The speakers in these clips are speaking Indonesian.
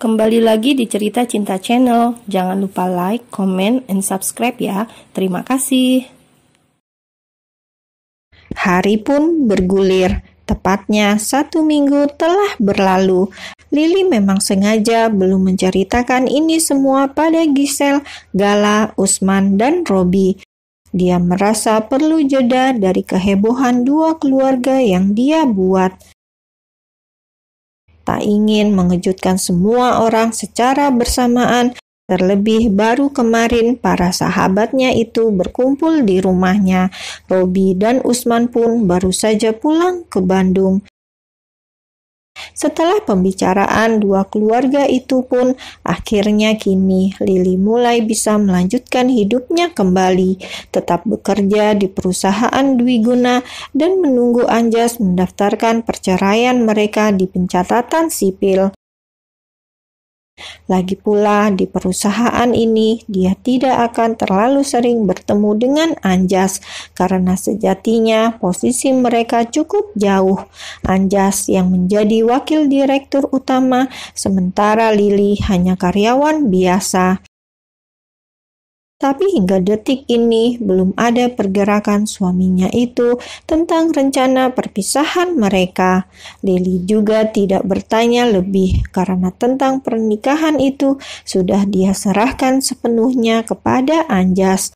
Kembali lagi di Cerita Cinta Channel. Jangan lupa like, comment, and subscribe ya. Terima kasih. Hari pun bergulir. Tepatnya 1 minggu telah berlalu. Lily memang sengaja belum menceritakan ini semua pada Giselle, Gala, Usman, dan Robi. Dia merasa perlu jeda dari kehebohan dua keluarga yang dia buat. Tak ingin mengejutkan semua orang secara bersamaan, terlebih baru kemarin para sahabatnya itu berkumpul di rumahnya. Robi dan Usman pun baru saja pulang ke Bandung. Setelah pembicaraan dua keluarga itu pun, akhirnya kini Lily mulai bisa melanjutkan hidupnya kembali, tetap bekerja di perusahaan Dwiguna dan menunggu Anjas mendaftarkan perceraian mereka di pencatatan sipil. Lagi pula di perusahaan ini dia tidak akan terlalu sering bertemu dengan Anjas karena sejatinya posisi mereka cukup jauh. Anjas yang menjadi wakil direktur utama sementara Lily hanya karyawan biasa. Tapi hingga detik ini belum ada pergerakan suaminya itu tentang rencana perpisahan mereka. Lily juga tidak bertanya lebih karena tentang pernikahan itu sudah dia serahkan sepenuhnya kepada Anjas.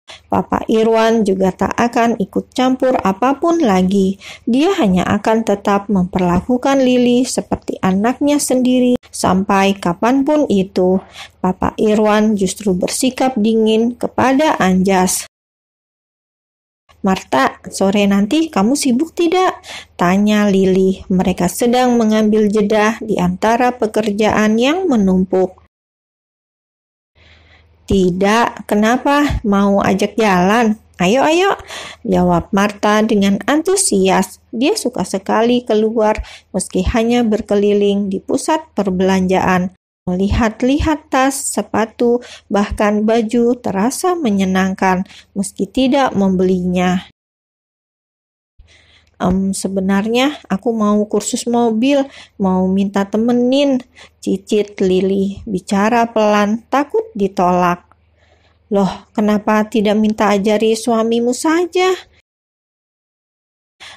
Papa Irwan juga tak akan ikut campur apapun lagi. Dia hanya akan tetap memperlakukan Lily seperti anaknya sendiri sampai kapanpun itu. Papa Irwan justru bersikap dingin kepada Anjas. "Marta, sore nanti kamu sibuk tidak?" tanya Lily. Mereka sedang mengambil jeda di antara pekerjaan yang menumpuk. "Tidak, kenapa? Mau ajak jalan?" Ayo, jawab Marta dengan antusias. Dia suka sekali keluar meski hanya berkeliling di pusat perbelanjaan. Melihat-lihat tas, sepatu, bahkan baju terasa menyenangkan meski tidak membelinya. Sebenarnya aku mau kursus mobil, mau minta temenin," cicit Lily. Bicara pelan, takut ditolak. "Loh, kenapa tidak minta ajari suamimu saja?"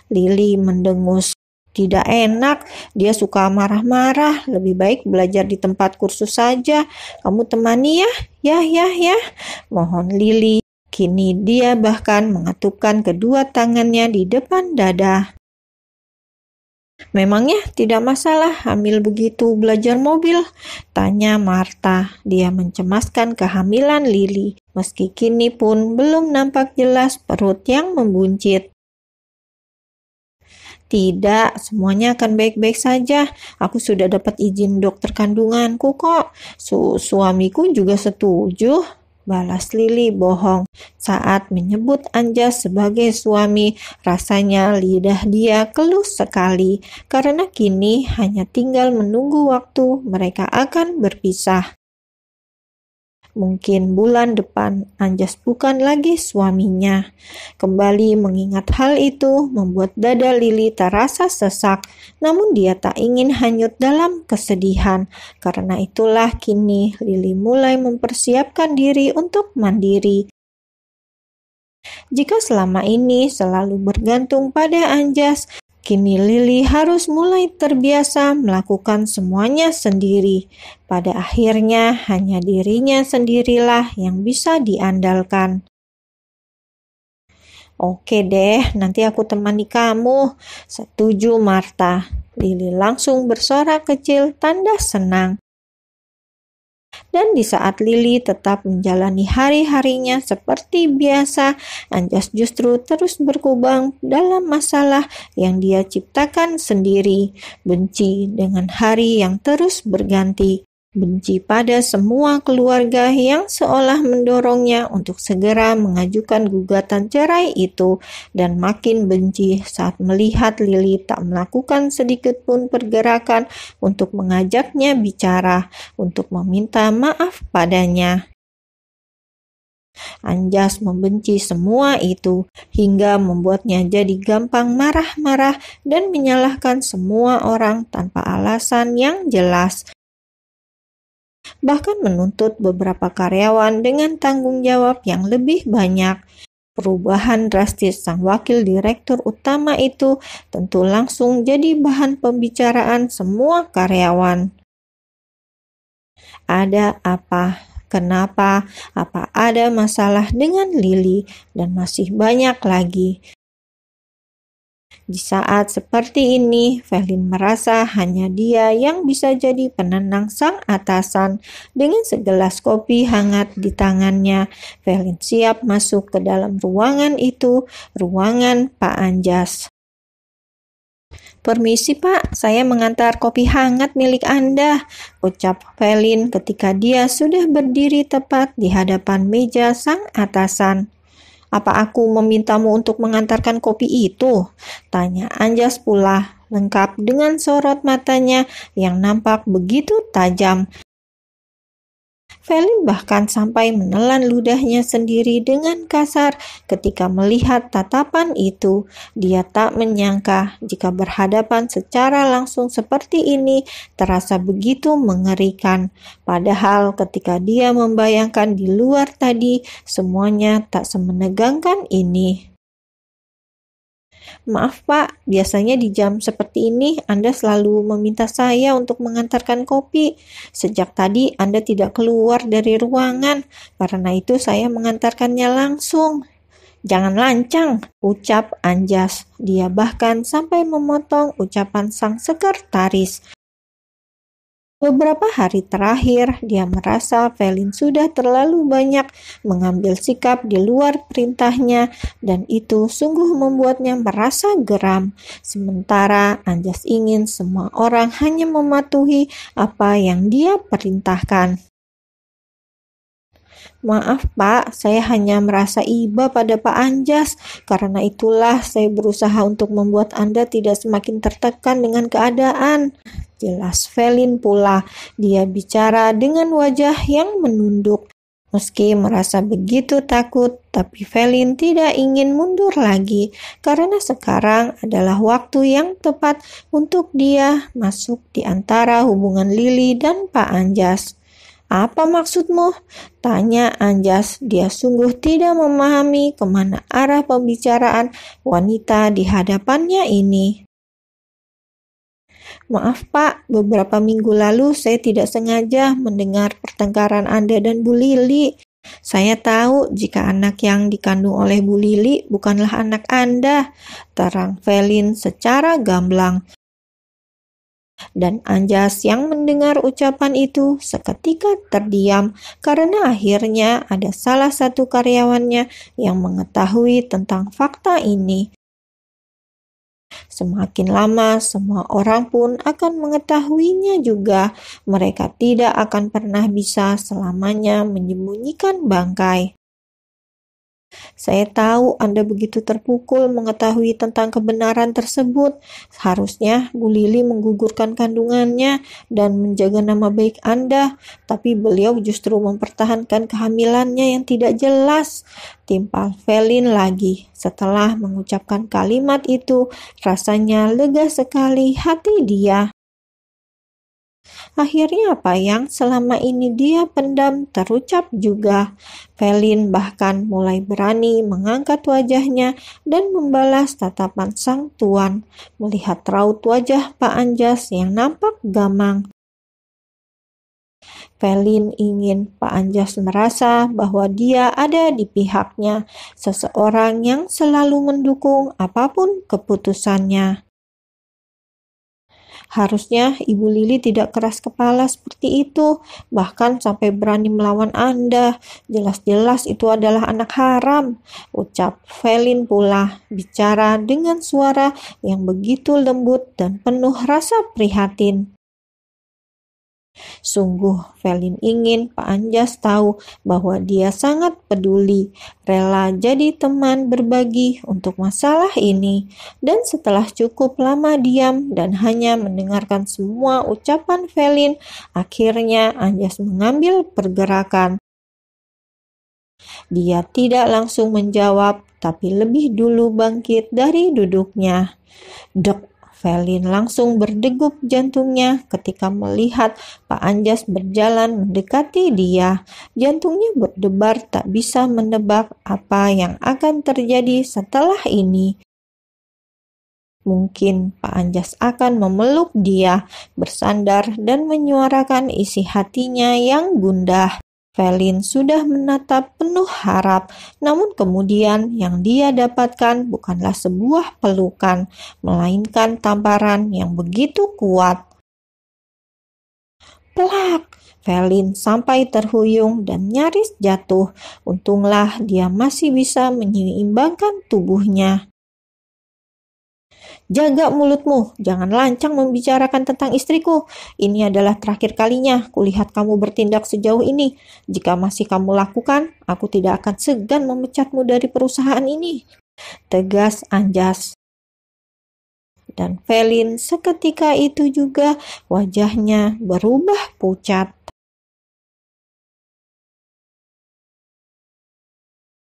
Lily mendengus. "Tidak enak, dia suka marah-marah. Lebih baik belajar di tempat kursus saja. Kamu temani ya. Ya, mohon Lily. Kini dia bahkan mengatupkan kedua tangannya di depan dada. "Memangnya tidak masalah hamil begitu belajar mobil?" tanya Marta. Dia mencemaskan kehamilan Lily, meski kini pun belum nampak jelas perut yang membuncit. "Tidak, semuanya akan baik-baik saja. Aku sudah dapat izin dokter kandunganku kok. Suamiku juga setuju," balas Lily bohong. Saat menyebut Anjas sebagai suami, rasanya lidah dia keluh sekali karena kini hanya tinggal menunggu waktu mereka akan berpisah. Mungkin bulan depan Anjas bukan lagi suaminya. Kembali mengingat hal itu membuat dada Lily terasa sesak, namun dia tak ingin hanyut dalam kesedihan. Karena itulah kini Lily mulai mempersiapkan diri untuk mandiri. Jika selama ini selalu bergantung pada Anjas, kini Lily harus mulai terbiasa melakukan semuanya sendiri. Pada akhirnya hanya dirinya sendirilah yang bisa diandalkan. "Oke deh, nanti aku temani kamu," setuju Marta. Lily langsung bersorak kecil tanda senang. Dan di saat Lily tetap menjalani hari-harinya seperti biasa, Anjas justru terus berkubang dalam masalah yang dia ciptakan sendiri. Benci dengan hari yang terus berganti. Benci pada semua keluarga yang seolah mendorongnya untuk segera mengajukan gugatan cerai itu, dan makin benci saat melihat Lily tak melakukan sedikit pun pergerakan untuk mengajaknya bicara, untuk meminta maaf padanya. Anjas membenci semua itu, hingga membuatnya jadi gampang marah-marah dan menyalahkan semua orang tanpa alasan yang jelas. Bahkan menuntut beberapa karyawan dengan tanggung jawab yang lebih banyak. Perubahan drastis sang wakil direktur utama itu tentu langsung jadi bahan pembicaraan semua karyawan. Ada apa? Kenapa? Apa ada masalah dengan Lily? Dan masih banyak lagi. Di saat seperti ini, Felin merasa hanya dia yang bisa jadi penenang sang atasan. Dengan segelas kopi hangat di tangannya, Felin siap masuk ke dalam ruangan itu, ruangan Pak Anjas. "Permisi Pak, saya mengantar kopi hangat milik Anda," ucap Felin ketika dia sudah berdiri tepat di hadapan meja sang atasan. "Apa aku memintamu untuk mengantarkan kopi itu?" tanya Anjas pula, lengkap dengan sorot matanya yang nampak begitu tajam. Felin bahkan sampai menelan ludahnya sendiri dengan kasar ketika melihat tatapan itu. Dia tak menyangka jika berhadapan secara langsung seperti ini terasa begitu mengerikan. Padahal ketika dia membayangkan di luar tadi, semuanya tak semenegangkan ini. "Maaf Pak, biasanya di jam seperti ini Anda selalu meminta saya untuk mengantarkan kopi. Sejak tadi Anda tidak keluar dari ruangan, karena itu saya mengantarkannya langsung." "Jangan lancang," ucap Anjas. Dia bahkan sampai memotong ucapan sang sekretaris. Beberapa hari terakhir, dia merasa Felin sudah terlalu banyak mengambil sikap di luar perintahnya dan itu sungguh membuatnya merasa geram. Sementara Anjas ingin semua orang hanya mematuhi apa yang dia perintahkan. "Maaf Pak, saya hanya merasa iba pada Pak Anjas. Karena itulah saya berusaha untuk membuat Anda tidak semakin tertekan dengan keadaan," jelas Felin pula. Dia bicara dengan wajah yang menunduk. Meski merasa begitu takut, tapi Felin tidak ingin mundur lagi karena sekarang adalah waktu yang tepat untuk dia masuk di antara hubungan Lily dan Pak Anjas. "Apa maksudmu?" tanya Anjas. Dia sungguh tidak memahami kemana arah pembicaraan wanita di hadapannya ini. "Maaf Pak, beberapa minggu lalu saya tidak sengaja mendengar pertengkaran Anda dan Bu Lily. Saya tahu jika anak yang dikandung oleh Bu Lily bukanlah anak Anda," terang Felin secara gamblang. Dan Anjas yang mendengar ucapan itu seketika terdiam karena akhirnya ada salah satu karyawannya yang mengetahui tentang fakta ini. Semakin lama, semua orang pun akan mengetahuinya juga. Mereka tidak akan pernah bisa selamanya menyembunyikan bangkai. "Saya tahu Anda begitu terpukul mengetahui tentang kebenaran tersebut. Harusnya Bu Lily menggugurkan kandungannya dan menjaga nama baik Anda, tapi beliau justru mempertahankan kehamilannya yang tidak jelas," timpal Felin lagi. Setelah mengucapkan kalimat itu, rasanya lega sekali hati dia. Akhirnya apa yang selama ini dia pendam terucap juga. Felin bahkan mulai berani mengangkat wajahnya dan membalas tatapan sang tuan. Melihat raut wajah Pak Anjas yang nampak gamang, Felin ingin Pak Anjas merasa bahwa dia ada di pihaknya, seseorang yang selalu mendukung apapun keputusannya. Harusnya Ibu Lily tidak keras kepala seperti itu, bahkan sampai berani melawan Anda. Jelas-jelas itu adalah anak haram, ucap Felin pula, bicara dengan suara yang begitu lembut dan penuh rasa prihatin. Sungguh Felin ingin Pak Anjas tahu bahwa dia sangat peduli, rela jadi teman berbagi untuk masalah ini. Dan setelah cukup lama diam dan hanya mendengarkan semua ucapan Felin, akhirnya Anjas mengambil pergerakan. Dia tidak langsung menjawab, tapi lebih dulu bangkit dari duduknya. Dek, Velin langsung berdegup jantungnya ketika melihat Pak Anjas berjalan mendekati dia. Jantungnya berdebar, tak bisa menebak apa yang akan terjadi setelah ini. Mungkin Pak Anjas akan memeluk dia, bersandar dan menyuarakan isi hatinya yang gundah. Velin sudah menatap penuh harap, namun kemudian yang dia dapatkan bukanlah sebuah pelukan, melainkan tamparan yang begitu kuat. Plak! Velin sampai terhuyung dan nyaris jatuh. Untunglah dia masih bisa menyeimbangkan tubuhnya. Jaga mulutmu, jangan lancang membicarakan tentang istriku. Ini adalah terakhir kalinya kulihat kamu bertindak sejauh ini. Jika masih kamu lakukan, aku tidak akan segan memecatmu dari perusahaan ini, tegas Anjas. Dan Velin seketika itu juga wajahnya berubah pucat.